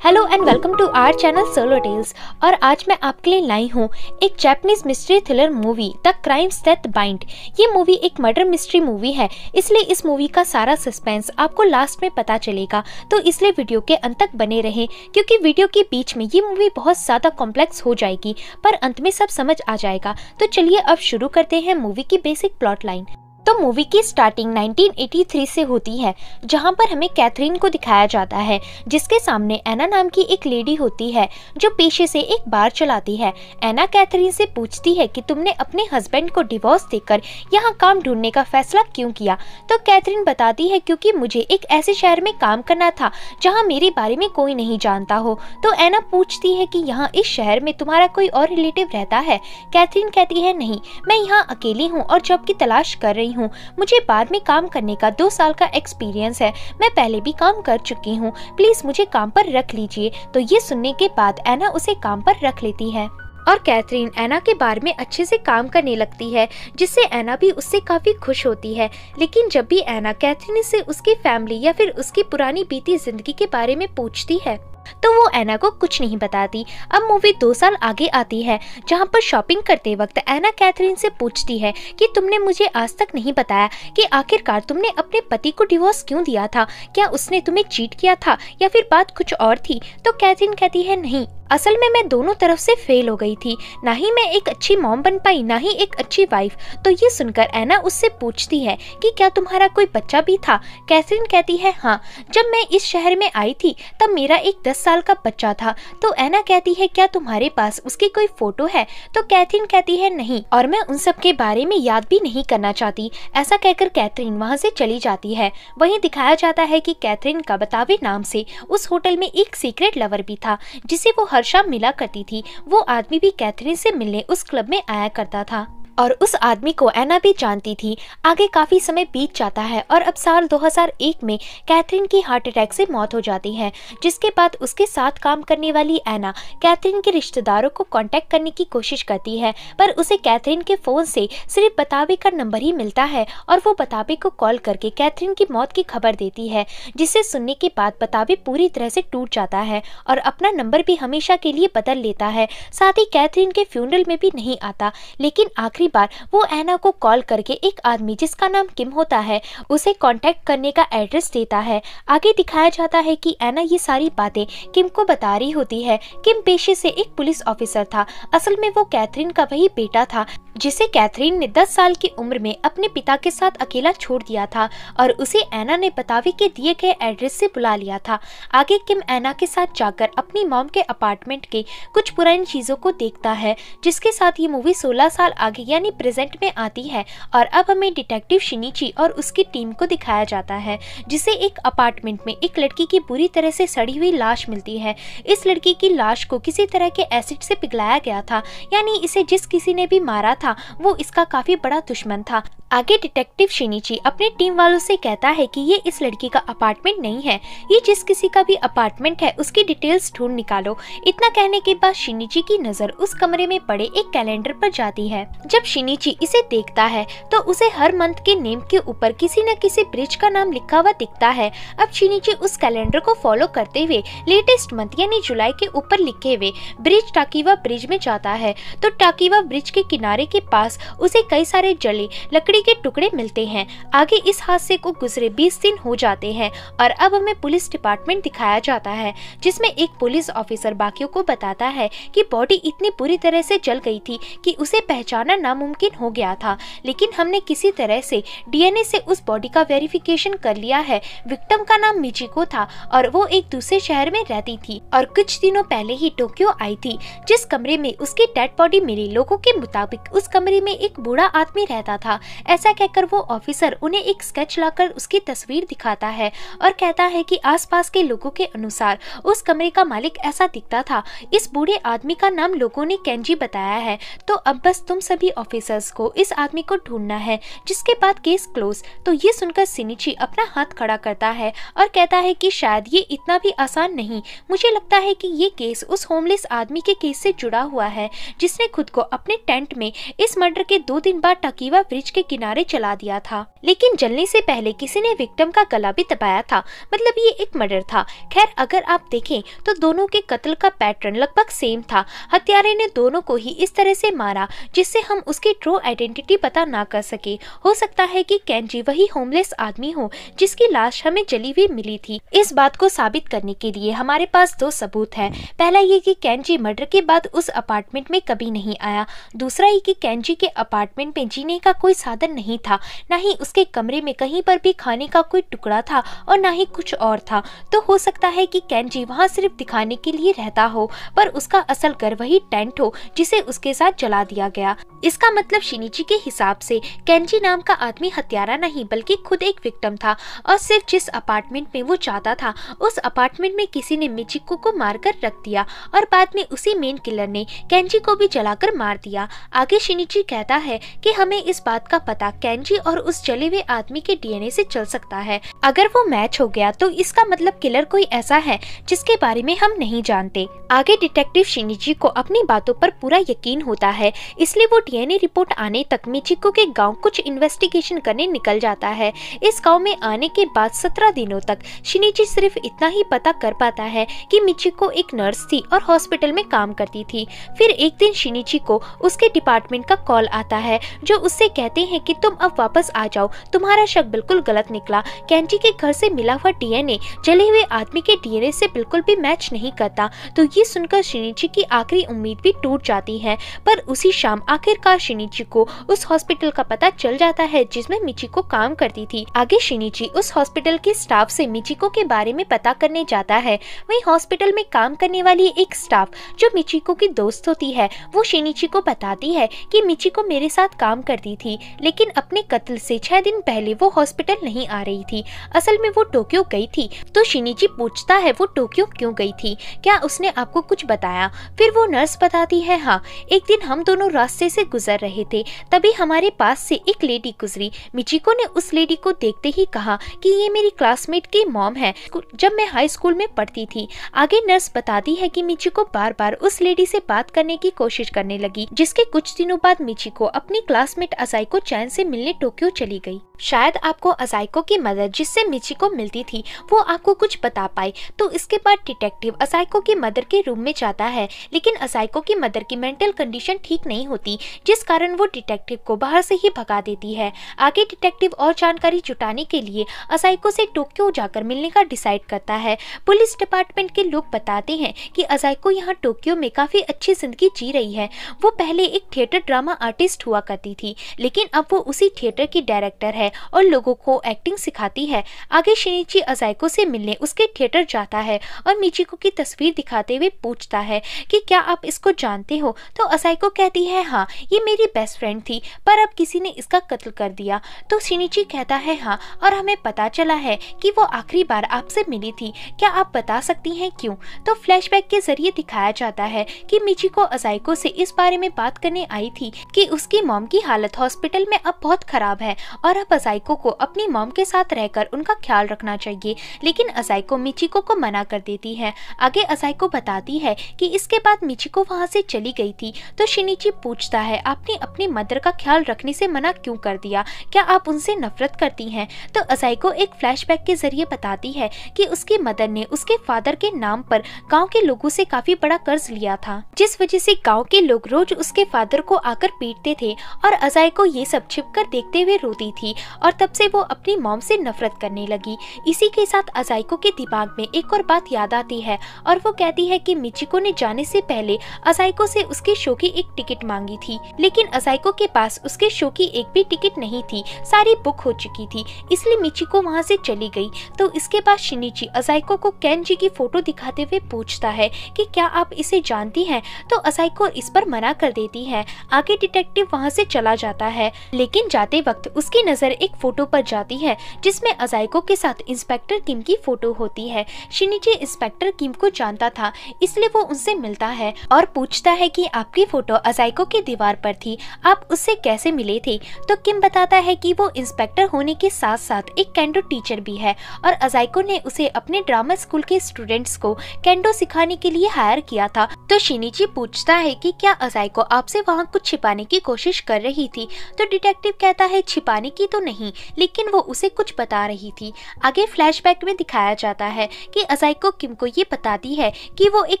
Hello and welcome to our channel solo tales. और आज मैं आपके लिए लाई हूँ एक Japanese mystery thriller movie the crimes that bind. ये मूवी एक मर्डर मिस्ट्री मूवी है, इसलिए इस मूवी का सारा सस्पेंस आपको लास्ट में पता चलेगा। तो इसलिए वीडियो के अंत तक बने रहें, क्योंकि वीडियो के बीच में ये मूवी बहुत ज्यादा कॉम्प्लेक्स हो जाएगी, पर अंत में सब समझ आ जाएगा। तो चलिए अब शुरू करते हैं मूवी की बेसिक प्लॉट लाइन। तो मूवी की स्टार्टिंग 1983 से होती है, जहां पर हमें कैथरीन को दिखाया जाता है, जिसके सामने एना नाम की एक लेडी होती है जो पेशे से एक बार चलाती है। एना कैथरीन से पूछती है कि तुमने अपने हस्बैंड को डिवोर्स देकर यहाँ काम ढूंढने का फैसला क्यों किया। तो कैथरीन बताती है क्योंकि मुझे एक ऐसे शहर में काम करना था जहाँ मेरे बारे में कोई नहीं जानता हो। तो एना पूछती है कि यहाँ इस शहर में तुम्हारा कोई और रिलेटिव रहता है। कैथरीन कहती है नहीं, मैं यहाँ अकेली हूँ और जॉब की तलाश कर रही हूँ। मुझे बार में काम करने का 2 साल का एक्सपीरियंस है, मैं पहले भी काम कर चुकी हूँ, प्लीज मुझे काम पर रख लीजिए। तो ये सुनने के बाद एना उसे काम पर रख लेती है और कैथरीन एना के बारे में अच्छे से काम करने लगती है, जिससे एना भी उससे काफी खुश होती है। लेकिन जब भी एना कैथरीन से उसकी फैमिली या फिर उसकी पुरानी बीती जिंदगी के बारे में पूछती है तो वो एना को कुछ नहीं बताती। अब मूवी 2 साल आगे आती है, जहाँ पर शॉपिंग करते वक्त एना कैथरीन से पूछती है कि तुमने मुझे आज तक नहीं बताया कि आखिरकार तुमने अपने पति को डिवोर्स क्यों दिया था। क्या उसने तुम्हें चीट किया था या फिर बात कुछ और थी। तो कैथरीन कहती है नहीं, असल में मैं दोनों तरफ से फेल हो गई थी, ना ही मैं एक अच्छी मॉम बन पाई ना ही एक अच्छी वाइफ। तो ये सुनकर एना उससे पूछती है कि क्या तुम्हारा कोई बच्चा भी था। कैथरीन कहती है हाँ, जब मैं इस शहर में आई थी तब मेरा एक 10 साल का बच्चा था। तो एना कहती है क्या तुम्हारे पास उसकी कोई फोटो है। तो कैथरीन कहती है नहीं, और मैं उन सब के बारे में याद भी नहीं करना चाहती। ऐसा कहकर कैथरीन वहाँ से चली जाती है। वहीं दिखाया जाता है कि कैथरीन का बतावे नाम से उस होटल में एक सीक्रेट लवर भी था, जिसे वो हर शाम मिला करती थी। वो आदमी भी कैथरीन से मिलने उस क्लब में आया करता था और उस आदमी को एना भी जानती थी। आगे काफी समय बीत जाता है और अब साल 2001 में कैथरीन की हार्ट अटैक से मौत हो जाती है, जिसके बाद उसके साथ काम करने वाली एना कैथरीन के रिश्तेदारों को कांटेक्ट करने की कोशिश करती है, पर उसे कैथरीन के फोन से सिर्फ बतावे का नंबर ही मिलता है और वो बतावे को कॉल करके कैथरीन की मौत की खबर देती है, जिसे सुनने के बाद बतावे पूरी तरह से टूट जाता है और अपना नंबर भी हमेशा के लिए बदल लेता है। साथ ही कैथरीन के फ्यूनरल में भी नहीं आता। लेकिन आखिरी बार वो एना को कॉल करके एक आदमी जिसका नाम किम होता है उसे कांटेक्ट करने का एड्रेस देता है। आगे दिखाया जाता है कि एना ये सारी बातें किम को बता रही होती है। किम पेशे से एक पुलिस ऑफिसर था, असल में वो कैथरीन का वही बेटा था जिसे कैथरीन ने 10 साल की उम्र में अपने पिता के साथ अकेला छोड़ दिया था और उसे एना ने बतावे के दिए गए एड्रेस से बुला लिया था। आगे किम एना के साथ जाकर अपनी मॉम के अपार्टमेंट के कुछ पुरानी चीजों को देखता है, जिसके साथ ये मूवी 16 साल आगे यानी प्रेजेंट में आती है। और अब हमें डिटेक्टिव शिनिची और उसकी टीम को दिखाया जाता है, जिसे एक अपार्टमेंट में एक लड़की की बुरी तरह से सड़ी हुई लाश मिलती है। इस लड़की की लाश को किसी तरह के एसिड से पिघलाया गया था, यानी इसे जिस किसी ने भी मारा था वो इसका काफी बड़ा दुश्मन था। आगे डिटेक्टिव शिनिची अपनी टीम वालों से कहता है कि ये इस लड़की का अपार्टमेंट नहीं है, ये जिस किसी का भी अपार्टमेंट है उसकी डिटेल्स ढूंढ निकालो। इतना कहने के बाद शिनिची की नजर उस कमरे में पड़े एक कैलेंडर पर जाती है। जब शिनिची इसे देखता है तो उसे हर मंथ के नेम के ऊपर किसी न किसी ब्रिज का नाम लिखा हुआ दिखता है। अब शिनिची उस कैलेंडर को फॉलो करते हुए लेटेस्ट मंथ यानी जुलाई के ऊपर लिखे हुए ब्रिज टाकीवा ब्रिज में जाता है। तो टाकीवा ब्रिज के किनारे के पास उसे कई सारे जले लकड़ी के टुकड़े मिलते हैं। आगे इस हादसे को गुजरे 20 दिन हो जाते हैं और अब हमें पुलिस डिपार्टमेंट दिखाया जाता है, जिसमें एक पुलिस ऑफिसर बाकियों को बताता है कि बॉडी इतनी बुरी तरह से जल गई थी कि उसे पहचानना नामुमकिन हो गया था, लेकिन हमने किसी तरह से डीएनए से उस बॉडी का वेरिफिकेशन कर लिया है। विक्टिम का नाम मिचिको था और वो एक दूसरे शहर में रहती थी और कुछ दिनों पहले ही टोक्यो आई थी। जिस कमरे में उसकी डेड बॉडी मिली, लोगों के मुताबिक उस कमरे में एक बूढ़ा आदमी रहता था। ऐसा कहकर वो ऑफिसर उन्हें एक स्केच लाकर उसकी तस्वीर दिखाता है और कहता है कि आसपास के लोगों के अनुसार उस कमरे का मालिक ऐसा दिखता था। इस बूढ़े आदमी का नाम लोगों ने केंजी बताया है। तो अब बस तुम सभी ऑफिसर्स को इस आदमी को ढूंढना है, जिसके बाद केस क्लोज। तो ये सुनकर शिनिची अपना हाथ खड़ा करता है और कहता है कि शायद ये इतना भी आसान नहीं। मुझे लगता है कि ये केस उस होमलेस आदमी के केस से जुड़ा हुआ है, जिसने खुद को अपने टेंट में इस मर्डर के 2 दिन बाद टाकीवा ब्रिज के किनारे जला दिया था, लेकिन जलने से पहले किसी ने विक्टिम का गला भी दबाया था। मतलब ये एक मर्डर था। खैर, अगर आप देखें तो दोनों के कत्ल का पैटर्न लगभग सेम था। हत्यारे ने दोनों को ही इस तरह से मारा जिससे हम उसकी ट्रू आइडेंटिटी पता ना कर सके। हो सकता है कि केंजी वही होमलेस आदमी हो जिसकी लाश हमें जली हुई मिली थी। इस बात को साबित करने के लिए हमारे पास दो सबूत है। पहला ये कि केंजी मर्डर के बाद उस अपार्टमेंट में कभी नहीं आया। दूसरा ये कि केंजी के अपार्टमेंट में जीने का कोई साधन नहीं था, ना ही उसके कमरे में कहीं पर भी खाने का कोई टुकड़ा था और ना ही कुछ और था। तो हो सकता है कि केंजी वहां सिर्फ दिखाने के लिए रहता हो, पर उसका असल घर वही टेंट हो जिसे उसके साथ जला दिया गया। इसका मतलब शिनिची के हिसाब से केंजी नाम का आदमी हत्यारा नहीं बल्कि खुद एक विक्टिम था, और सिर्फ जिस अपार्टमेंट में वो चाहता था उस अपार्टमेंट में किसी ने मिचिको को मारकर रख दिया और बाद में उसी मेन किलर ने केंजी को भी जलाकर मार दिया। आगे शिनिची कहता है कि हमें इस बात का पता केंजी और उस जले हुए आदमी के डीएनए से चल सकता है। अगर वो मैच हो गया तो इसका मतलब किलर कोई ऐसा है जिसके बारे में हम नहीं जानते। आगे डिटेक्टिव शिनिची को अपनी बातों पर पूरा यकीन होता है, इसलिए वो डीएनए रिपोर्ट आने तक मिचिको के गांव कुछ इन्वेस्टिगेशन करने निकल जाता है। इस गांव में आने के बाद 17 दिनों तक शिनिची सिर्फ इतना ही पता कर पाता है कि मिचिको एक नर्स थी और हॉस्पिटल में काम करती थी। फिर एक दिन शिनिची को उसके डिपार्टमेंट का कॉल आता है जो उससे कहते हैं कि तुम अब वापस आ जाओ, तुम्हारा शक बिल्कुल गलत निकला। केंजी के घर से मिला हुआ डीएनए जले हुए आदमी के डीएनए से बिल्कुल भी मैच नहीं करता। तो ये सुनकर शिनिची की आखिरी उम्मीद भी टूट जाती है। पर उसी शाम आखिरकार शिनिची को उस हॉस्पिटल का पता चल जाता है जिसमें मिचिको काम करती थी। आगे शिनिची उस हॉस्पिटल के स्टाफ से मिचिको के बारे में पता करने जाता है। वहीं हॉस्पिटल में काम करने वाली एक स्टाफ जो मिचिको की दोस्त होती है वो शिनिची को बताती है कि मिचिको मेरे साथ काम करती थी, लेकिन अपने कत्ल से 6 दिन पहले वो हॉस्पिटल नहीं आ रही थी। असल में वो टोक्यो गई थी। तो शिनिची पूछता है वो टोक्यो क्यों गई थी, क्या उसने आपको कुछ बताया? फिर वो नर्स बताती है हाँ, एक दिन हम दोनों रास्ते से गुजर रहे थे, तभी हमारे पास से एक लेडी गुजरी। मिचिको ने उस लेडी को देखते ही कहा कि ये मेरी क्लासमेट की मॉम है, जब मैं हाई स्कूल में पढ़ती थी। आगे नर्स बताती है कि मिचिको बार बार उस लेडी से बात करने की कोशिश करने लगी, जिसके कुछ दिनों बाद मिचिको अपनी क्लासमेट असाइको चैन से मिलने टोक्यो चली गई। शायद आपको असाइको की मदर जिससे मिचिको मिलती थी वो आपको कुछ बता पाए। तो इसके बाद डिटेक्टिव असाइको की मदर के रूम में जाता है, लेकिन असाइको की मदर की मेंटल कंडीशन ठीक नहीं होती, जिस कारण वो डिटेक्टिव को बाहर से ही भगा देती है। आगे डिटेक्टिव और जानकारी जुटाने के लिए असाइको से टोक्यो जाकर मिलने का डिसाइड करता है। पुलिस डिपार्टमेंट के लोग बताते हैं कि असाइको यहाँ टोक्यो में काफी अच्छी जिंदगी जी रही है। वो पहले एक थिएटर ड्रामा आर्टिस्ट हुआ करती थी, लेकिन अब वो उसी थिएटर की डायरेक्टर है और लोगों को एक्टिंग सिखाती है। आगे शिनिची असाइको से मिलने उसके थिएटर जाता है और मिचिको की तस्वीर दिखाते हुए पूछता है कि क्या आप इसको जानते हो? तो असाइको कहती है हाँ, ये मेरी बेस्ट फ्रेंड थी, पर अब किसी ने इसका कत्ल कर दिया। तो शिनिची कहता है हाँ, और हमें पता चला है कि वो आखिरी बार आपसे मिली थी, क्या आप बता सकती हैं क्यों? तो फ्लैशबैक के जरिए दिखाया जाता है कि मिचिको असाइको से इस बारे में बात करने आई थी कि उसकी मॉम की हालत हॉस्पिटल में अब बहुत खराब है और अब असाइको को अपनी मॉम के साथ रहकर उनका ख्याल रखना चाहिए, लेकिन असाइको मिचिको को मना कर देती है। आगे असाइको बताती है कि इसके बाद मिचिको वहां से चली गई थी। तो शिनिची पूछता है आपने अपनी मदर का ख्याल रखने से मना क्यों कर दिया, क्या आप उनसे नफरत करती हैं? तो असाइको एक फ्लैशबैक के जरिए बताती है कि उसकी मदर ने उसके फादर के नाम पर गाँव के लोगों से काफी बड़ा कर्ज लिया था, जिस वजह से गाँव के लोग रोज उसके फादर को आकर पीटते थे और असाइको ये सब छिपकर देखते हुए रोती थी और तब से वो अपनी मॉम से नफरत करने लगी। इसी के साथ असाइको के दिमाग में एक और बात याद आती है और वो कहती है कि मिचिको ने जाने से पहले असाइको से उसके शो की एक टिकट मांगी थी, लेकिन असाइको के पास उसके शो की एक भी टिकट नहीं थी, सारी बुक हो चुकी थी, इसलिए मिचिको वहां से चली गई। तो इसके बाद शिनिची असाइको को केंजी की फोटो दिखाते हुए पूछता है कि क्या आप इसे जानती हैं? तो असाइको इस पर मना कर देती है। आगे डिटेक्टिव वहां से चला जाता है, लेकिन जाते वक्त उसकी नजर एक फोटो पर जाती है जिसमें अजाइको के साथ इंस्पेक्टर किम की फोटो होती है। शिनिची इंस्पेक्टर किम को जानता था, इसलिए वो उनसे मिलता है और पूछता है कि आपकी फोटो अजाइको की दीवार पर थी, आप उससे कैसे मिले थे। तो किम बताता है कि वो इंस्पेक्टर होने के साथ साथ एक केंडो टीचर भी है और अजाइको ने उसे अपने ड्रामा स्कूल के स्टूडेंट्स को केंडो सिखाने के लिए हायर किया था। तो शिनिची पूछता है कि क्या अजाइको आपसे वहाँ कुछ छिपाने की कोशिश कर रही थी। तो डिटेक्टिव कहता है छिपाने की तो नहीं, लेकिन वो उसे कुछ बता रही थी। आगे फ्लैशबैक में दिखाया जाता है कि अजाइको किम को ये बताती है कि वो एक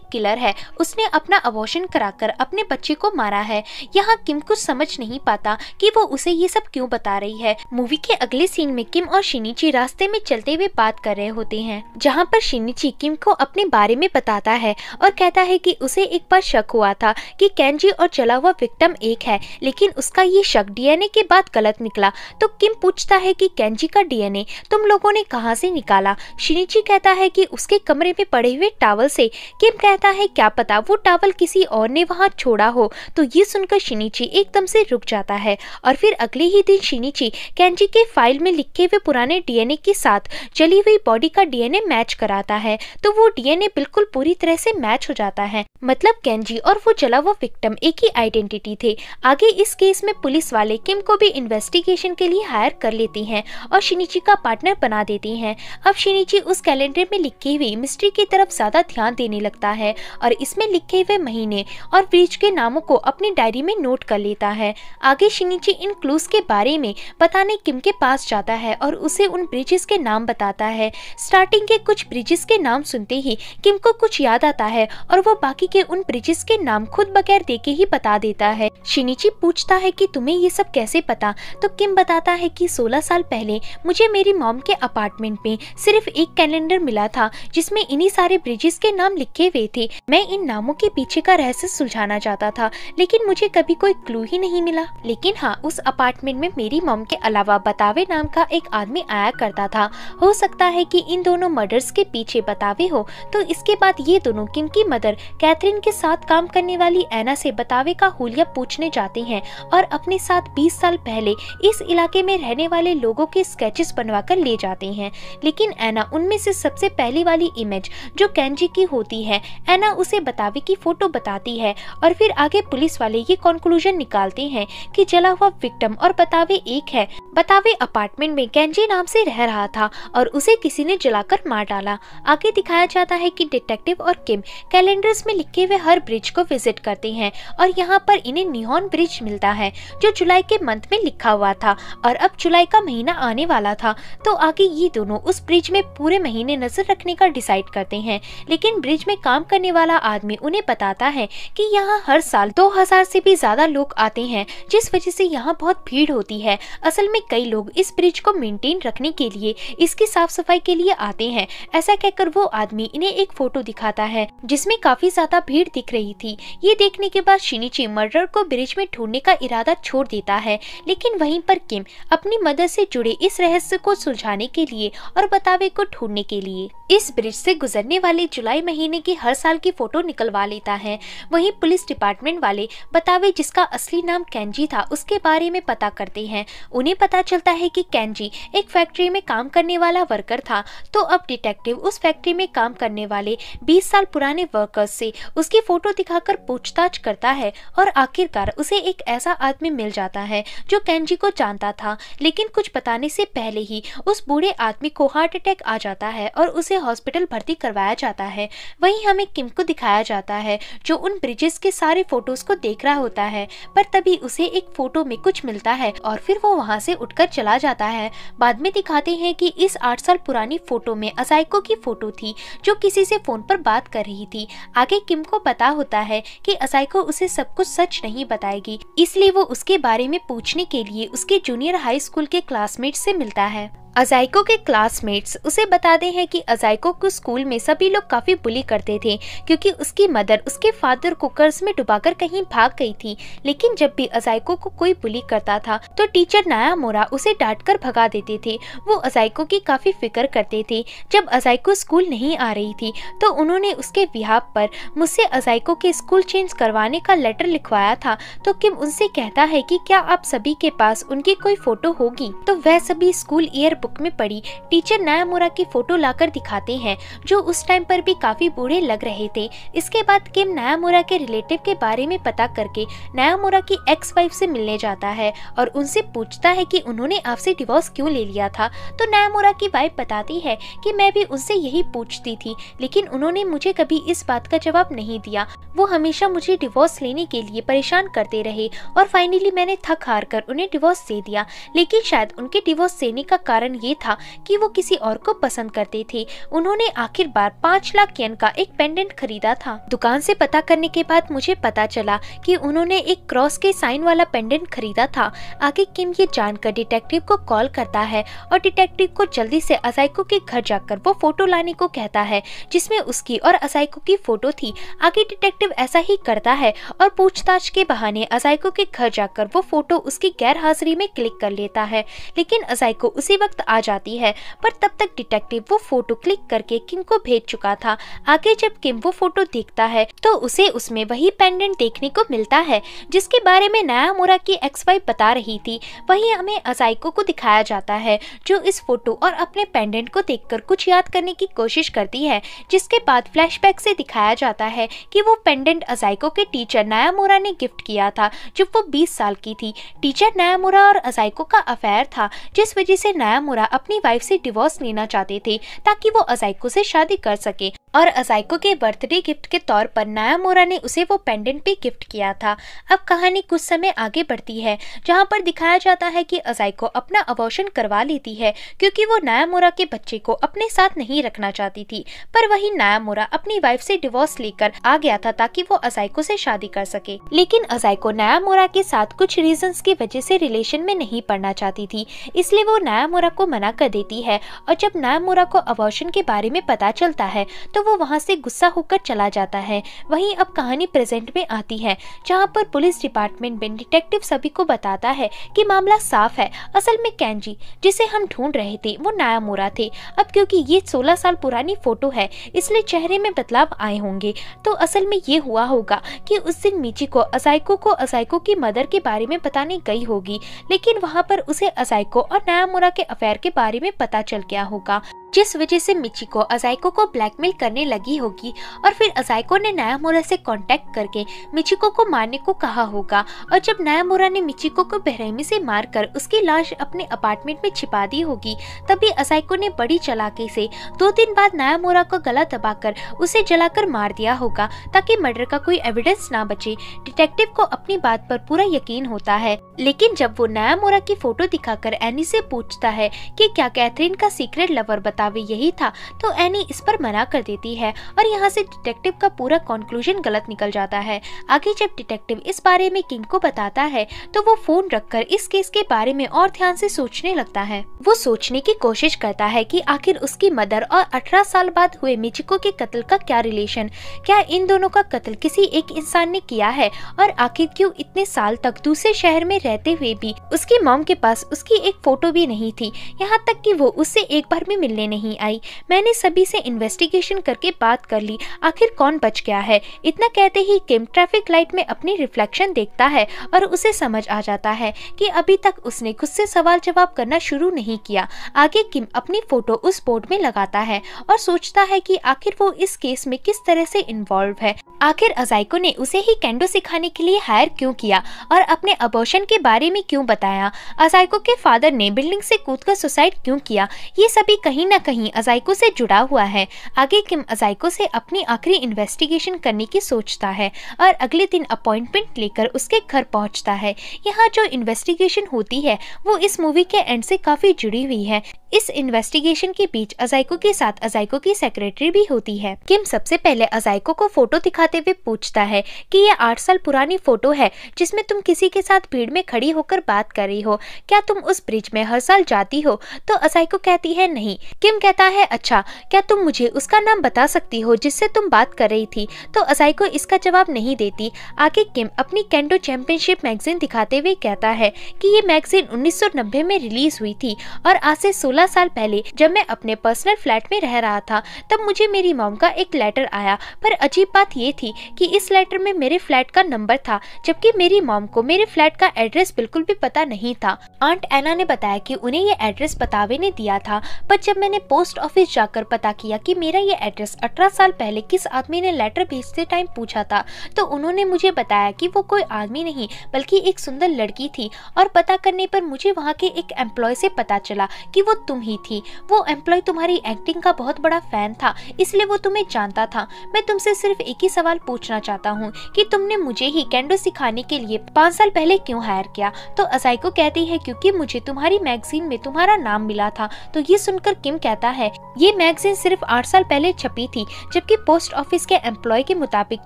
किलर है, उसने अपना अबॉर्शन कराकर अपने बच्चे को मारा है। यहाँ किम कुछ समझ नहीं पाता कि वो उसे ये सब क्यों बता रही है। मूवी के अगले सीन में किम और शिनिची रास्ते में चलते हुए बात कर रहे होते हैं, जहाँ पर शिनिची किम को अपने बारे में बताता है और कहता है कि उसे एक बार शक हुआ था कि केंजी और चला हुआ विक्टिम एक है, लेकिन उसका ये शक डीएनए के बाद गलत निकला। तो किम पूछता है कि केंजी का डीएनए तुम लोगों ने कहां से निकाला। शिनिची कहता है कि उसके कमरे में पड़े हुए टॉवल से। किम कहता है क्या पता वो टॉवल किसी और ने वहां छोड़ा हो। तो ये सुनकर शिनिची एकदम से रुक जाता है और फिर अगले ही दिन शिनिची केंजी के फाइल में लिखे हुए पुराने डीएनए के साथ जली हुई बॉडी का डीएनए मैच कराता है। तो वो डीएनए बिल्कुल पूरी तरह से मैच हो जाता है, मतलब केंजी और वो जला हुआ विक्टिम एक ही आइडेंटिटी थे। आगे इस केस में पुलिस वाले किम को भी इन्वेस्टिगेशन के लिए हायर कर लेती हैं और शिनिची का पार्टनर बना देती हैं। अब शिनिची उस कैलेंडर में लिखी हुई मिस्ट्री की तरफ ज्यादा ध्यान देने लगता है और इसमें लिखे हुए महीने और ब्रिज के नामों को अपनी डायरी में नोट कर लेता है। आगे शिनिची इन क्लूज के बारे में बताने किम के पास जाता है और उसे उन ब्रिजेस के नाम बताता है। स्टार्टिंग के कुछ ब्रिजेस के नाम सुनते ही किम को कुछ याद आता है और वो बाकी के उन ब्रिजेस के नाम खुद बगैर देखे ही बता देता है। शिनिची पूछता है कि तुम्हें ये सब कैसे पता। तो किम बताता है कि 16 साल पहले मुझे मेरी मॉम के अपार्टमेंट में सिर्फ एक कैलेंडर मिला था जिसमें इन्हीं सारे ब्रिजेस के नाम लिखे हुए थे। मैं इन नामों के पीछे का रहस्य सुलझाना चाहता था, लेकिन मुझे कभी कोई क्लू ही नहीं मिला। लेकिन हाँ, उस अपार्टमेंट में मेरी मॉम के अलावा बतावे नाम का एक आदमी आया करता था। हो सकता है कि इन दोनों मर्डर्स के पीछे बतावे हो। तो इसके बाद ये दोनों किम की मदर कैथरीन के साथ काम करने वाली एना से बतावे का हुलिया पूछने जाते हैं और अपने साथ 20 साल पहले इस इलाके में रहने वाले लोगों के स्केचेस बनवाकर ले जाते हैं। लेकिन एना उनमें से सबसे पहली वाली इमेज जो केंजी की होती है, एना उसे बतावे की फोटो बताती है और फिर आगे पुलिस वाले ये कंक्लूजन निकालते हैं कि जला हुआ विक्टिम और बतावे एक है। बतावे अपार्टमेंट में केंजी नाम से रह रहा था और उसे किसी ने जलाकर मार डाला। आगे दिखाया जाता है कि डिटेक्टिव और किम कैलेंडर्स में लिखे हुए हर ब्रिज को विजिट करते हैं और यहाँ पर इन्हें नियॉन ब्रिज मिलता है जो जुलाई के मंथ में लिखा हुआ था और अब जुलाई का महीना आने वाला था। तो आगे ये दोनों उस ब्रिज में पूरे महीने नजर रखने का डिसाइड करते हैं। लेकिन ब्रिज में काम करने वाला आदमी उन्हें बताता है कि यहाँ हर साल 2000 से भी ज्यादा लोग आते हैं, जिस वजह से यहाँ बहुत भीड़ होती है। असल में कई लोग इस ब्रिज को मेंटेन रखने के लिए, इसकी साफ सफाई के लिए आते हैं। ऐसा कहकर वो आदमी इन्हें एक फोटो दिखाता है जिसमें काफी ज्यादा भीड़ दिख रही थी। ये देखने के बाद शिनिची मर्डर को ब्रिज में ढूंढने का इरादा छोड़ देता है, लेकिन वहीं पर किम अपनी मदद से जुड़े इस रहस्य को सुलझाने के लिए और बतावे को ढूंढने के लिए इस ब्रिज से गुजरने वाले जुलाई महीने की हर साल की फोटो निकलवा लेता है। वहीं पुलिस डिपार्टमेंट वाले बतावे, जिसका असली नाम केंजी था, उसके बारे में पता करते हैं। उन्हें पता चलता है कि केंजी एक फैक्ट्री में काम करने वाला वर्कर था। तो अब डिटेक्टिव उस फैक्ट्री में काम करने वाले 20 साल पुराने वर्कर्स से उसकी फोटो दिखाकर पूछताछ करता है और आखिरकार उसे एक ऐसा आदमी मिल जाता है जो केंजी को जानता था। लेकिन कुछ बताने से पहले ही उस बूढ़े आदमी को हार्ट अटैक आ जाता है और उसे हॉस्पिटल भर्ती करवाया जाता है। वहीं हमें किम को दिखाया जाता है जो उन ब्रिजेस के सारे फोटोज को देख रहा होता है, पर तभी उसे एक फोटो में कुछ मिलता है और फिर वो वहां से उठकर चला जाता है। बाद में दिखाते हैं कि इस 8 साल पुरानी फोटो में अजाइको की फोटो थी जो किसी से फोन पर बात कर रही थी। आगे किम को पता होता है कि अजाइको उसे सब कुछ सच नहीं बताएगी, इसलिए वो उसके बारे में पूछने के लिए उसके जूनियर हाई स्कूल के क्लासमेट से मिलता है। अज़ाइको के क्लासमेट्स उसे बताते हैं कि अज़ाइको को स्कूल में सभी लोग काफी बुली करते थे क्योंकि उसकी मदर उसके फादर को कर्ज में डुबाकर कहीं भाग गई थी। लेकिन जब भी अज़ाइको को कोई बुली करता था तो टीचर नायामुरा उसे डांटकर भगा देते थे। वो अज़ाइको की काफी फिक्र करते थे। जब अज़ाइको स्कूल नहीं आ रही थी तो उन्होंने उसके बिहाफ पर मुझसे अज़ाइको के स्कूल चेंज करवाने का लेटर लिखवाया था। तो किम उनसे कहता है कि क्या आप सभी के पास उनकी कोई फोटो होगी, तो वह सभी स्कूल ईयर बुक में पड़ी टीचर नायामुरा की फोटो लाकर दिखाते हैं जो उस टाइम पर भी काफी बूढ़े लग रहे थे। इसके बाद किम नायामुरा के रिलेटिव के बारे में पता करके नायामुरा की एक्स वाइफ से मिलने जाता है और उनसे पूछता है कि उन्होंने आपसे डिवोर्स क्यों ले लिया था। तो नायामुरा की वाइफ बताती है कि मैं भी उनसे यही पूछती थी लेकिन उन्होंने मुझे कभी इस बात का जवाब नहीं दिया। वो हमेशा मुझे डिवोर्स लेने के लिए परेशान करते रहे और फाइनली मैंने थक हार कर उन्हें डिवोर्स दे दिया। लेकिन शायद उनके डिवोर्स देने का कारण ये था कि वो किसी और को पसंद करते थे। उन्होंने आखिर बार 5 लाख येन का एक पेंडेंट खरीदा था। दुकान से पता करने के बाद मुझे पता चला कि उन्होंने एक क्रॉस के साइन वाला पेंडेंट खरीदा था। आगे किम ये जानकर डिटेक्टिव को कॉल करता है और डिटेक्टिव को जल्दी से अज़ाइको के घर जाकर वो फोटो लाने को कहता है जिसमें उसकी और अज़ाइको की फोटो थी। आगे डिटेक्टिव ऐसा ही करता है और पूछताछ के बहाने अज़ाइको के घर जाकर वो फोटो उसकी गैर हाजिरी में क्लिक कर लेता है। लेकिन अज़ाइको उसी वक्त आ जाती है पर तब तक डिटेक्टिव वो फोटो क्लिक करके किम को भेज चुका था। आगे जब किम वो फोटो देखता है तो उसे उसमें वही पेंडेंट देखने को मिलता है जिसके बारे में नायामुरा की एक्स वाइफ बता रही थी। वही हमें अज़ाइको को दिखाया जाता है जो इस फोटो और अपने पेंडेंट को देखकर कुछ याद करने की कोशिश करती है, जिसके बाद फ्लैशबैक से दिखाया जाता है कि वो पेंडेंट अज़ाइको के टीचर नायामुरा ने गिफ्ट किया था जब वो 20 साल की थी। टीचर नायामुरा और अज़ाइको का अफेयर था जिस वजह से नायामुरा अपनी वाइफ से डिवोर्स लेना चाहते थे ताकि वो अज़ाइको से शादी कर सके और अज़ाइको के बर्थडे गिफ्ट के तौर पर नायामुरा ने उसे वो पेंडेंट भी गिफ्ट किया था। अब कहानी कुछ समय आगे बढ़ती है जहां पर दिखाया जाता है कि अज़ाइको अपना अबॉर्शन करवा लेती है क्योंकि वो नायामुरा के बच्चे को अपने साथ नहीं रखना चाहती थी। पर वही नायामुरा अपनी वाइफ से डिवोर्स लेकर आ गया था ताकि वो अज़ाइको से शादी कर सके। लेकिन अज़ाइको नायामुरा के साथ कुछ रीजंस की वजह से रिलेशन में नहीं पड़ना चाहती थी, इसलिए वो नायामुरा को मना कर देती है। और जब नायामुरा को अबॉर्शन के बारे में पता चलता है तो वो वहां से गुस्सा होकर चला जाता है। वहीं अब कहानी प्रेजेंट में आती है जहां पर पुलिस डिपार्टमेंट में डिटेक्टिव सभी को बताता है कि मामला साफ है। असल में केंजी जिसे हम ढूंढ रहे थे वो नायामुरा थे। अब क्योंकि ये 16 साल पुरानी फोटो है इसलिए चेहरे में बदलाव आए होंगे। तो असल में ये हुआ होगा कि उस दिन मिचिको अज़ाइको की मदर के बारे में बताने गई होगी, लेकिन वहां पर उसे अज़ाइको और नायामुरा के अफेयर के बारे में पता चल गया होगा, जिस वजह से मिचिको अज़ाइको को ब्लैकमेल करने लगी होगी और फिर अज़ाइको ने नायामुरा से कांटेक्ट करके मिचिको को मारने को कहा होगा। और जब नायामुरा ने मिचिको को बेरहमी से मारकर उसकी लाश अपने अपार्टमेंट में छिपा दी होगी, तभी अज़ाइको ने बड़ी चालाकी से 2 दिन बाद नायामुरा को गला दबाकर उसे जलाकर मार दिया होगा ताकि मर्डर का कोई एविडेंस ना बचे। डिटेक्टिव को अपनी बात पर पूरा यकीन होता है, लेकिन जब वो नायामुरा की फोटो दिखाकर एनी से पूछता है कि क्या कैथरीन का सीक्रेट लवर बतावे यही था, तो एनी इस पर मना कर देती है और यहाँ से डिटेक्टिव का पूरा कंक्लूजन गलत निकल जाता है। आगे जब डिटेक्टिव इस बारे में किम को बताता है तो वो फोन रखकर इस केस के बारे में और ध्यान से सोचने लगता है। वो सोचने की कोशिश करता है कि आखिर उसकी मदर और 18 साल बाद हुए मिचिको के कत्ल का क्या रिलेशन, क्या इन दोनों का कत्ल किसी एक इंसान ने किया है और आखिर क्यों इतने साल तक दूसरे शहर में रहते हुए भी उसकी मॉम के पास उसकी एक फोटो भी नहीं थी, यहाँ तक कि वो उससे एक बार भी मिलने नहीं आई। मैंने सभी से इन्वेस्टिगेशन करके बात कर ली, आखिर कौन बच गया है। इतना कहते ही किम ट्रैफिक लाइट में अपनी रिफ्लेक्शन देखता है और उसे समझ आ जाता है कि अभी तक उसने खुद से सवाल जवाब करना शुरू नहीं किया। आगे किम अपनी फोटो उस बोर्ड में लगाता है और सोचता है कि आखिर वो इस केस में किस तरह से इन्वॉल्व है। आखिर अज़ाइको ने उसे ही केंडो सिखाने के लिए हायर क्यों किया और अपने अबॉर्शन के बारे में क्यों बताया। अज़ाइको के फादर ने बिल्डिंग से कूदकर सुसाइड क्यों किया, ये सभी कहीं ना कहीं अज़ाइको से जुड़ा हुआ है। आगे किम अज़ाइको से अपनी आखिरी इन्वेस्टिगेशन करने की सोचता है और अगले दिन अपॉइंटमेंट लेकर उसके घर पहुंचता है। यहाँ जो इन्वेस्टिगेशन होती है वो इस मूवी के एंड से काफी जुड़ी हुई है। इस इन्वेस्टिगेशन के बीच अजाइको के साथ अजाइको की सेक्रेटरी भी होती है। किम सबसे पहले अजाइको को फोटो दिखाते हुए पूछता है कि ये 8 साल पुरानी फोटो है जिसमें तुम किसी के साथ भीड़ में खड़ी होकर बात कर रही हो, क्या तुम उस ब्रिज में हर साल जाती हो? तो अजाइको कहती है नहीं। किम कहता है अच्छा, क्या तुम मुझे उसका नाम बता सकती हो जिससे तुम बात कर रही थी? तो अजाइको इसका जवाब नहीं देती। आगे किम अपनी केंडो चैंपियनशिप मैगजीन दिखाते हुए कहता है कि ये मैगजीन 1990 में रिलीज हुई थी और आज से 16 साल पहले जब मैं अपने पर्सनल फ्लैट में रह रहा था तब मुझे मेरी मॉम का एक लेटर आया। पर अजीब बात ये थी कि इस लेटर में मेरे फ्लैट का नंबर था, जबकि मेरी मॉम को मेरे फ्लैट का एड्रेस बिल्कुल भी पता नहीं था। आंट एना ने बताया कि उन्हें ये एड्रेस बतावे ने दिया था, पर जब मैंने पोस्ट ऑफिस जाकर पता किया कि मेरा ये एड्रेस 18 साल पहले किस आदमी ने लेटर भेजते टाइम पूछा था, तो उन्होंने मुझे बताया कि वो कोई आदमी नहीं बल्कि एक सुंदर लड़की थी। और पता करने पर मुझे वहाँ के एक एम्प्लॉय से पता चला कि वो तुम ही थी। वो एम्प्लॉय तुम्हारी एक्टिंग का बहुत बड़ा फैन था, इसलिए वो तुम्हें जानता था। मैं तुमसे सिर्फ एक ही सवाल पूछना चाहता हूँ कि तुमने मुझे ही केंडो सिखाने के लिए 5 साल पहले क्यों हायर किया? तो अजाइको कहती है क्योंकि मुझे तुम्हारी मैगजीन में तुम्हारा नाम मिला था। तो ये सुनकर किम कहता है ये मैगजीन सिर्फ 8 साल पहले छपी थी, जबकि पोस्ट ऑफिस के एम्प्लॉय के मुताबिक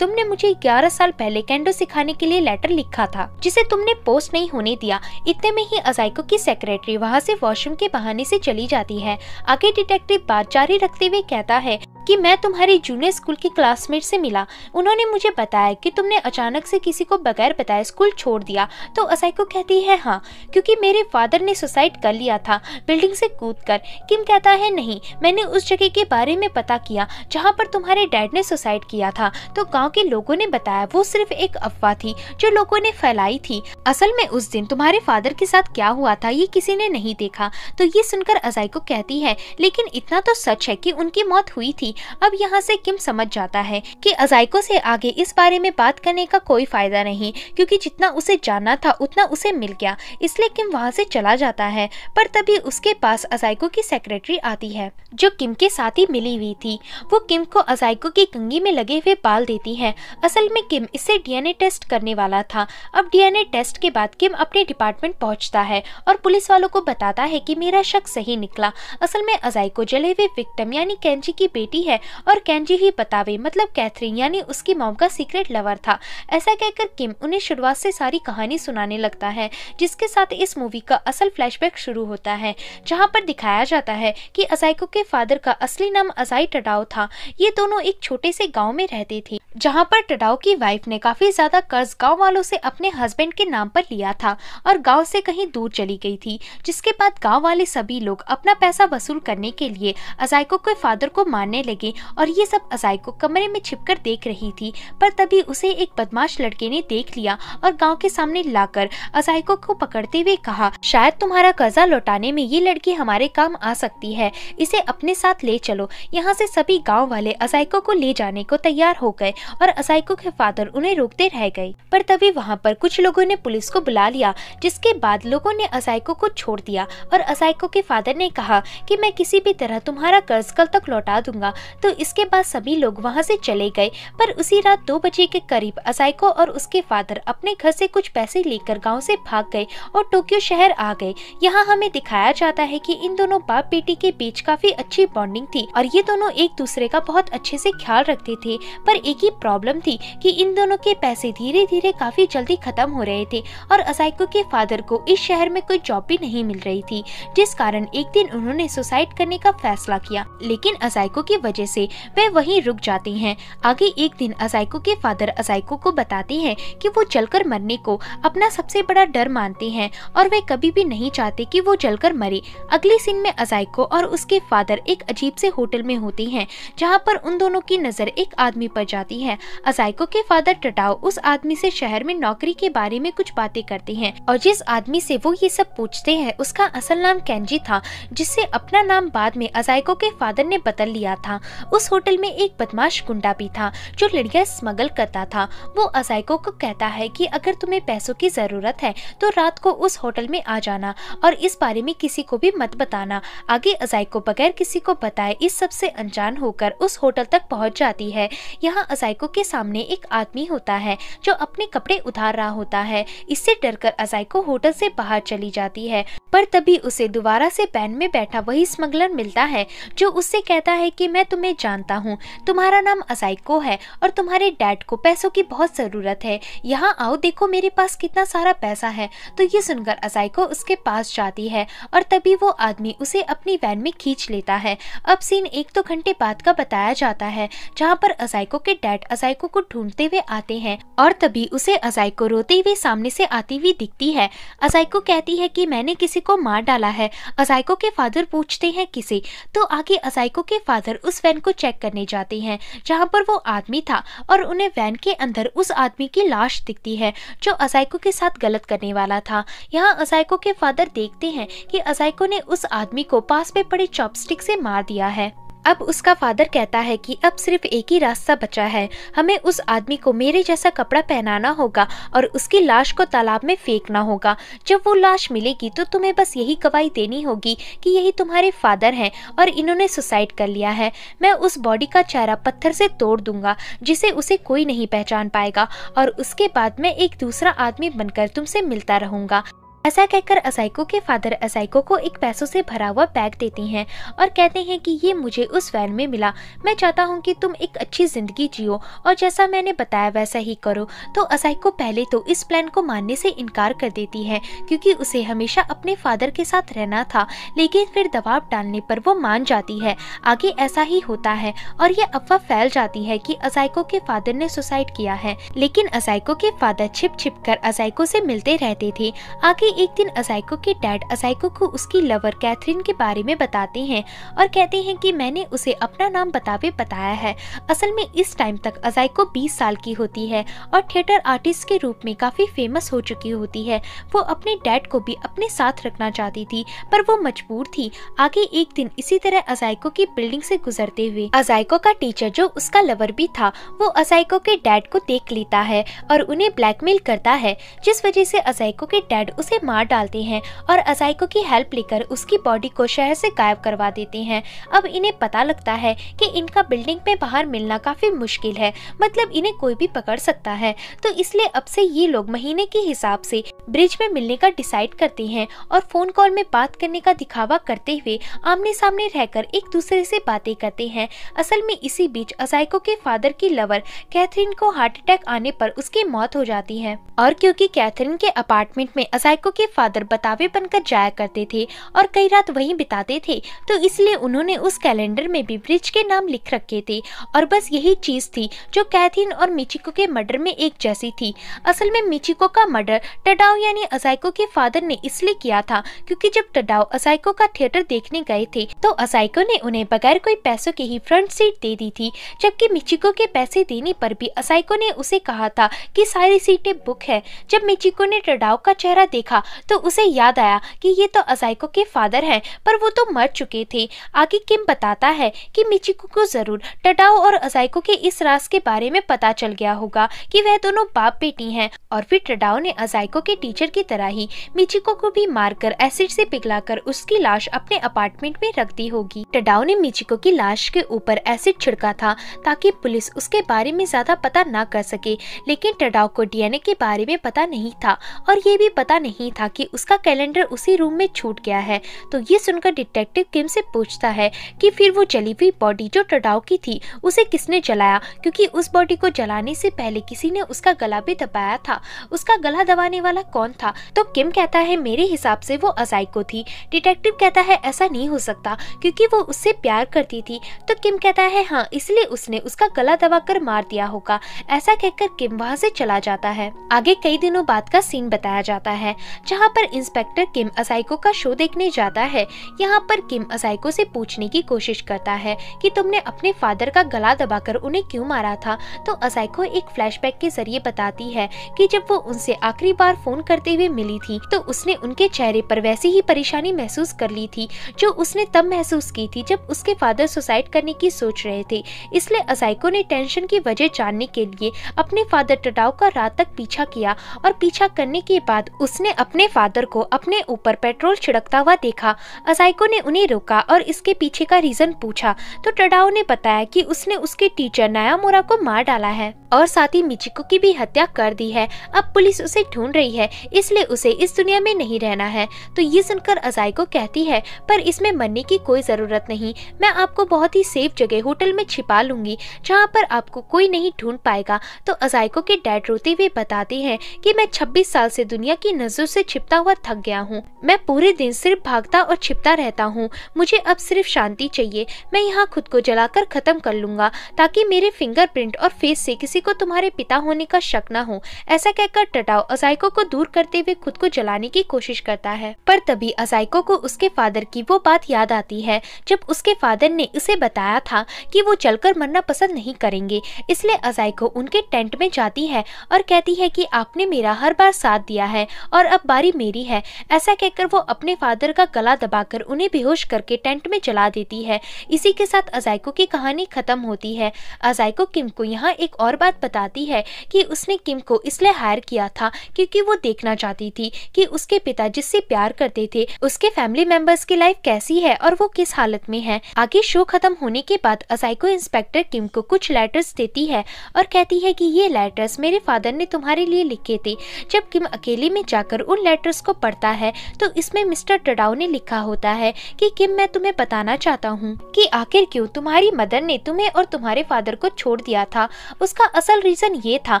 तुमने मुझे 11 साल पहले केंडो सिखाने के लिए लेटर लिखा था जिसे तुमने पोस्ट नहीं होने दिया। इतने में ही अजाइको की सेक्रेटरी वहाँ से वॉशरूम के बहाने से चली जाती है। आगे डिटेक्टिव बात जारी रखते हुए कहता है कि मैं तुम्हारी जूनियर स्कूल की क्लासमेट से मिला, उन्होंने मुझे बताया कि तुमने अचानक से किसी को बगैर बताए स्कूल छोड़ दिया। तो असाइको कहती है हाँ, क्योंकि मेरे फादर ने सुसाइड कर लिया था बिल्डिंग से कूदकर। किम कहता है नहीं, मैंने उस जगह के बारे में पता किया जहाँ पर तुम्हारे डैड ने सुसाइड किया था। तो गाँव के लोगों ने बताया वो सिर्फ एक अफवाह थी जो लोगों ने फैलाई थी। असल में उस दिन तुम्हारे फादर के साथ क्या हुआ था ये किसी ने नहीं देखा। तो ये सुनकर असाइको कहती है लेकिन इतना तो सच है कि उनकी मौत हुई थी। अब यहाँ से किम समझ जाता है कि अजाइको से आगे इस बारे में बात करने का कोई फायदा नहीं, क्योंकि जितना उसे जानना था उतना उसे मिल गया। इसलिए किम वहाँ से चला जाता है। पर तभी उसके पास अजाइको की सेक्रेटरी आती है जो किम के साथ ही मिली हुई थी। वो किम को अजाइको की कंघी में लगे हुए बाल देती है। असल में किम इससे डीएनए टेस्ट करने वाला था। अब डीएनए टेस्ट के बाद किम अपने डिपार्टमेंट पहुंचता है और पुलिस वालों को बताता है कि मेरा शक सही निकला। असल में अजाइको जले हुए विक्टिम यानी केंजी की बेटी है और केंजी ही बतावे मतलब कैथरीन यानी उसकी मॉम का सीक्रेट लवर था। ऐसा कहकर किम उन्हें शुरुआत से सारी कहानी सुनाने लगता है, जिसके साथ इस मूवी का असल फ्लैशबैक शुरू होता है, जहां पर दिखाया जाता है कि अजाइको के फादर का असली नाम अजाई टडाओ था। ये दोनों एक छोटे से गांव में रहते थे, जहां पर टडाओ की वाइफ ने काफी ज्यादा कर्ज गांव वालों से अपने हस्बैंड के नाम पर लिया था और गांव से कहीं दूर चली गई थी। जिसके बाद गांव वाले सभी लोग अपना पैसा वसूल करने के लिए अजाइको के फादर को मारने लगे और ये सब अजाइको कमरे में छिपकर देख रही थी। पर तभी उसे एक बदमाश लड़के ने देख लिया और गांव के सामने लाकर अजाइको को पकड़ते हुए कहा, शायद तुम्हारा कर्जा लौटाने में ये लड़की हमारे काम आ सकती है, इसे अपने साथ ले चलो। यहाँ से सभी गाँव वाले अजाइको को ले जाने को तैयार हो गए और अजाइको के फादर उन्हें रोकते रह गए। पर तभी वहाँ पर कुछ लोगों ने पुलिस को बुला लिया, जिसके बाद लोगों ने अजाइको को छोड़ दिया और अजाइको के फादर ने कहा कि मैं किसी भी तरह तुम्हारा कर्ज कल तक लौटा दूंगा। तो इसके बाद सभी लोग वहाँ से चले गए। पर उसी रात 2 बजे के करीब अजाइको और उसके फादर अपने घर से कुछ पैसे लेकर गाँव से भाग गए और टोक्यो शहर आ गए। यहाँ हमें दिखाया जाता है कि इन दोनों बाप बेटी के बीच काफी अच्छी बॉन्डिंग थी और ये दोनों एक दूसरे का बहुत अच्छे से ख्याल रखते थे। पर एक ही प्रॉब्लम थी कि इन दोनों के पैसे धीरे धीरे काफी जल्दी खत्म हो रहे थे और अजाइको के फादर को इस शहर में कोई जॉब भी नहीं मिल रही थी, जिस कारण एक दिन उन्होंने सुसाइड करने का फैसला किया। लेकिन अजाइको की वजह से वे वहीं रुक जाते हैं। आगे एक दिन अजाइको के फादर अजाइको को बताते हैं कि वो जलकर मरने को अपना सबसे बड़ा डर मानते हैं और वे कभी भी नहीं चाहते कि वो जलकर मरे। अगले सीन में अजाइको और उसके फादर एक अजीब से होटल में होते हैं, जहाँ पर उन दोनों की नजर एक आदमी पर जाती है। अजाइको के फादर टटाओ उस आदमी से शहर में नौकरी के बारे में कुछ बातें करते हैं और जिस आदमी से वो ये सब पूछते हैं उसका असल नाम केंजी था, जिससे अपना नाम बाद में अजाइको के फादर ने बदल लिया था। उस होटल में एक बदमाश गुंडा भी था जो लड़कियां स्मगल करता था। वो अजाइको को कहता है कि अगर तुम्हें पैसों की जरूरत है तो रात को उस होटल में आ जाना और इस बारे में किसी को भी मत बताना। आगे अजाइको बगैर किसी को बताए इस सब से अनजान होकर उस होटल तक पहुंच जाती है। यहाँ अजाइको के सामने एक आदमी होता है जो अपने कपड़े उतार रहा होता है। इससे डरकर अजाइको होटल से बाहर चली जाती है। पर तभी उसे दोबारा से वैन में बैठा वही स्मगलर मिलता है जो उससे कहता है कि मैं तुम्हें जानता हूँ, तुम्हारा नाम असाइको है और तुम्हारे डैड को पैसों की बहुत जरूरत है, यहाँ आओ, देखो मेरे पास कितना सारा पैसा है। तो ये सुनकर असाइको उसके पास जाती है और तभी वो आदमी उसे अपनी वैन में खींच लेता है। अब सीन 1-2 घंटे बाद का बताया जाता है जहाँ पर असाइको के डैड असाइको को ढूंढते हुए आते हैं और तभी उसे असाइको रोते हुए सामने से आती हुई दिखती है। असाइको कहती है कि मैंने किसी को मार डाला है। असाइको के फादर पूछते हैं किसे, तो आगे असाइको के फादर उस वैन को चेक करने जाते हैं जहाँ पर वो आदमी था और उन्हें वैन के अंदर उस आदमी की लाश दिखती है जो असाइको के साथ गलत करने वाला था। यहाँ असाइको के फादर देखते हैं कि असाइको ने उस आदमी को पास में पड़े चॉपस्टिक से मार दिया है। अब उसका फादर कहता है कि अब सिर्फ एक ही रास्ता बचा है, हमें उस आदमी को मेरे जैसा कपड़ा पहनाना होगा और उसकी लाश को तालाब में फेंकना होगा। जब वो लाश मिलेगी तो तुम्हें बस यही गवाही देनी होगी कि यही तुम्हारे फादर हैं और इन्होंने सुसाइड कर लिया है। मैं उस बॉडी का चेहरा पत्थर से तोड़ दूंगा जिसे उसे कोई नहीं पहचान पाएगा और उसके बाद मैं एक दूसरा आदमी बनकर तुमसे मिलता रहूंगा। ऐसा कहकर असाइको के फादर असाइको को एक पैसों से भरा हुआ बैग देती हैं और कहते हैं कि ये मुझे उस वैन में मिला, मैं चाहता हूँ कि तुम एक अच्छी जिंदगी जियो और जैसा मैंने बताया वैसा ही करो। तो असाइको पहले तो इस प्लान को मानने से इनकार कर देती है क्योंकि उसे हमेशा अपने फादर के साथ रहना था, लेकिन फिर दबाव डालने पर वो मान जाती है। आगे ऐसा ही होता है और ये अफवाह फैल जाती है कि असाइको के फादर ने सुसाइड किया है, लेकिन असाइको के फादर छिप छिप कर असाइको से मिलते रहते थे। आगे एक दिन असाइको के डैड असाइको को उसकी लवर कैथरीन के बारे में बताते हैं और कहते हैं कि मैंने उसे अपना नाम बताया है। असल में इस टाइम तक असाइको 20 साल की होती है और थिएटर आर्टिस्ट के रूप में काफी फेमस हो चुकी होती है। वो अपने डैड को भी अपने साथ रखना चाहती थी पर वो मजबूर थी। आगे एक दिन इसी तरह असाइको की बिल्डिंग से गुजरते हुए असाइको का टीचर जो उसका लवर भी था वो असाइको के डैड को देख लेता है और उन्हें ब्लैकमेल करता है, जिस वजह से असाइको के डैड उसे मार डालते हैं और असाइको की हेल्प लेकर उसकी बॉडी को शहर से गायब करवा देते हैं। अब इन्हें पता लगता है कि इनका बिल्डिंग में बाहर मिलना काफी मुश्किल है, मतलब इन्हें कोई भी पकड़ सकता है। तो इसलिए अब से ये लोग महीने के हिसाब से ब्रिज में मिलने का डिसाइड करते हैं और फोन कॉल में बात करने का दिखावा करते हुए आमने सामने रहकर एक दूसरे से बातें करते हैं। असल में इसी बीच असाइको के फादर की लवर कैथरीन को हार्ट अटैक आने पर उसकी मौत हो जाती है और क्योंकि कैथरीन के अपार्टमेंट में असाइको के फादर बतावे बनकर जाया करते थे और कई रात वहीं बिताते थे, तो इसलिए उन्होंने उस कैलेंडर में भी ब्रिज के नाम लिख रखे थे और बस यही चीज थी जो कैथरीन और मिचिको के मर्डर में एक जैसी थी। असल में मिचिको का मर्डर टडाओ यानी असाइको के फादर ने इसलिए किया था क्योंकि जब टडाओ असाइको का थिएटर देखने गए थे तो असाइको ने उन्हें बगैर कोई पैसों के ही फ्रंट सीट दे दी थी, जबकि मिचिको के पैसे देने पर भी असाइको ने उसे कहा था कि सारी सीटें बुक है। जब मिचिको ने टडाओ का चेहरा देखा तो उसे याद आया कि ये तो असाइको के फादर हैं, पर वो तो मर चुके थे। आगे किम बताता है कि मिचिको को जरूर टडाओ और असाइको के इस राज के बारे में पता चल गया होगा कि वह दोनों बाप बेटी हैं और फिर टडाओ ने असाइको के टीचर की तरह ही मिचिको को भी मारकर एसिड से पिघलाकर उसकी लाश अपने अपार्टमेंट में रख दी होगी। टडाओ ने मिचिको की लाश के ऊपर एसिड छिड़का था ताकि पुलिस उसके बारे में ज्यादा पता न कर सके, लेकिन टडाओ को डीएनए के बारे में पता नहीं था और ये भी पता नहीं था कि उसका कैलेंडर उसी रूम में छूट गया है। तो ये सुनकर डिटेक्टिव किम से पूछता है कि फिर वो जली हुई बॉडी जो टडाओ की थी उसे किसने जलाया, क्योंकि उस बॉडी को जलाने से पहले किसी ने उसका गला भी दबाया था। उसका गला दबाने वाला कौन था? तो किम कहता है मेरे हिसाब से वो असाइको थी। डिटेक्टिव कहता है ऐसा नहीं हो सकता क्योंकि वो उससे प्यार करती थी। तो किम कहता है हाँ, इसलिए उसने उसका गला दबाकर मार दिया होगा। ऐसा कहकर किम वहाँ से चला जाता है। आगे कई दिनों बाद का सीन बताया जाता है जहाँ पर इंस्पेक्टर किम असाइको का शो देखने जाता है। यहाँ पर किम असाइको से पूछने की कोशिश करता है कि तुमने अपने फादर का गला दबाकर उन्हें क्यों मारा था। तो असाइको एक फ्लैशबैक के जरिए बताती है कि जब वो उनसे आखिरी बार फोन करते हुए मिली थी तो उसने उनके चेहरे पर वैसी ही परेशानी महसूस कर ली थी जो उसने तब महसूस की थी जब उसके फादर सुसाइड करने की सोच रहे थे। इसलिए असाइको ने टेंशन की वजह जानने के लिए अपने फादर टडाओ का रात तक पीछा किया और पीछा करने के बाद उसने अपने फादर को अपने ऊपर पेट्रोल छिड़कता हुआ देखा। असाइको ने उन्हें रोका और इसके पीछे का रीजन पूछा तो टडाओ ने बताया कि उसने उसके टीचर नायामुरा को मार डाला है और साथ ही मिचिको की भी हत्या कर दी है। अब पुलिस उसे ढूंढ रही है, इसलिए उसे इस दुनिया में नहीं रहना है। तो ये सुनकर अजाइको कहती है, पर इसमें मरने की कोई जरूरत नहीं, मैं आपको बहुत ही सेफ जगह होटल में छिपा लूंगी जहाँ पर आपको कोई नहीं ढूंढ पाएगा। तो अजाइको के डैड रोते हुए बताते हैं कि मैं 26 साल से दुनिया की नजरों से छिपता हुआ थक गया हूँ। मैं पूरे दिन सिर्फ भागता और छिपता रहता हूँ, मुझे अब सिर्फ शांति चाहिए। मैं यहाँ खुद को जलाकर खत्म कर लूंगा ताकि मेरे फिंगरप्रिंट और फेस से किसी को तुम्हारे पिता होने का शक न हो। ऐसा कहकर टटाओ अजाइको को दूर करते हुए खुद को जलाने की कोशिश करता है। पर तभी अजाइको को उसके फादर की वो बात याद आती है जब उसके फादर ने उसे बताया था कि वो जलकर मरना पसंद नहीं करेंगे। इसलिए अजाइको उनके टेंट में जाती है और कहती है कि आपने मेरा हर बार साथ दिया है और अब बारी मेरी है। ऐसा कहकर वो अपने फादर का गला दबाकर उन्हें बेहोश करके टेंट में जला देती है। इसी के साथ अजाइको की कहानी खत्म होती है। अजाइको किम को यहाँ एक और बात बताती है कि उसने किम को इसलिए हायर किया था क्योंकि वो देखना चाहती थी कि उसके पिता जिससे प्यार करते थे उसके फैमिली मेंबर्स की लाइफ कैसी है और वो किस हालत में है। आगे शो खत्म होने के बाद अजाइको इंस्पेक्टर किम को कुछ लेटर्स देती है और कहती है कि ये लेटर्स मेरे फादर ने तुम्हारे लिए लिखे थे। जब किम अकेले में जाकर उन लेटर्स को पढ़ता है तो इसमें मिस्टर टडाओ ने लिखा होता है कि किम मैं तुम्हें बताना चाहता हूँ कि आखिर क्यों तुम्हारी मदर ने तुम्हें और तुम्हारे फादर को छोड़ दिया था। उसका असल रीजन ये था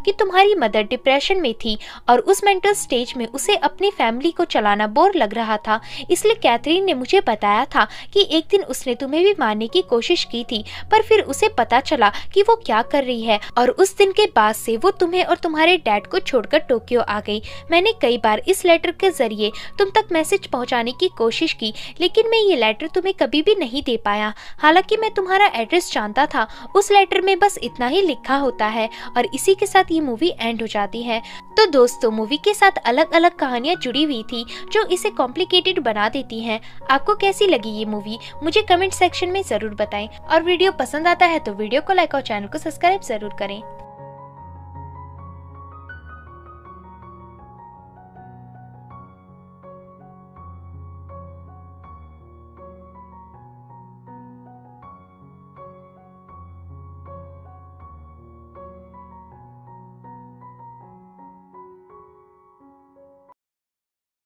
कि तुम्हारी मदर डिप्रेशन में थी और उस मेंटल स्टेज में उसे अपनी फैमिली को चलाना बोर लग रहा था। इसलिए कैथरीन ने मुझे बताया था कि एक दिन उसने तुम्हें भी मारने की कोशिश की थी, पर फिर उसे पता चला कि वो क्या कर रही है और उस दिन के बाद से वो तुम्हें और तुम्हारे डैड को छोड़कर टोक्यो आ गई। मैंने कई बार इस लेटर के जरिए तुम तक मैसेज पहुंचाने की कोशिश की, लेकिन मैं ये लेटर तुम्हें कभी भी नहीं दे पाया। हालांकि मैं तुम्हारा एड्रेस जानता था, उस लेटर में बस इतना ही लिखा होता है। और इसी के साथ ये मूवी एंड हो जाती है। तो दोस्तों, मूवी के साथ अलग अलग कहानियां जुड़ी हुई थी जो इसे कॉम्प्लिकेटेड बना देती हैं। आपको कैसी लगी ये मूवी मुझे कमेंट सेक्शन में जरूर बताएं और वीडियो पसंद आता है तो वीडियो को लाइक और चैनल को सब्सक्राइब जरूर करें।